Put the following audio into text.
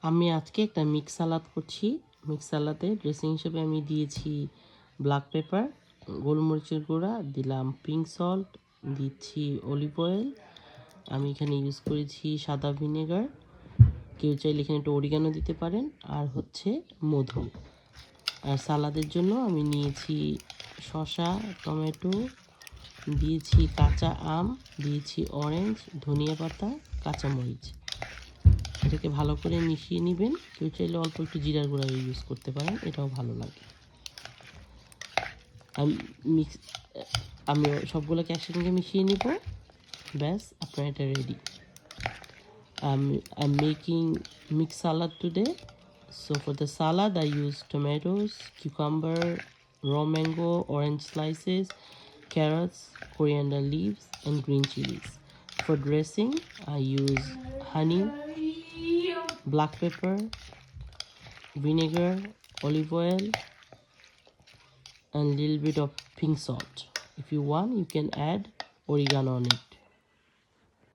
আমি আজকে একটা মিক্স সালাদ করছি। মিক্স সালাদে ড্রেসিং হিসেবে আমি দিয়েছি ব্ল্যাক পেপার, গোলমরিচের গুঁড়া, দিলাম পিঙ্ক সল্ট, দিচ্ছি অলিভ অয়েল। আমি এখানে ইউজ করেছি সাদা ভিনেগার, কেউ চাইলে এখানে একটু অরিগানো দিতে পারেন, আর হচ্ছে মধু। আর সালাদের জন্য আমি নিয়েছি শসা, টমেটো, দিয়েছি কাঁচা আম, দিয়েছি অরেঞ্জ, ধনিয়া পাতা, কাঁচামরিচ। এটাকে ভালো করে মিশিয়ে নেবেন। কেউ চাইলে অল্প একটু জিরার গুঁড়া ইউজ করতে পারেন, এটাও ভালো লাগে। আমি সবগুলোকে একসঙ্গে মিশিয়ে নিব। ব্যাস, আপনার এটা ready. I'm making mixed salad today. So for the salad I use tomatoes, cucumber, raw mango, orange slices, carrots, coriander leaves and green chilies. For dressing I use honey, black pepper, vinegar, olive oil and little bit of pink salt. If you want you can add oregano on it.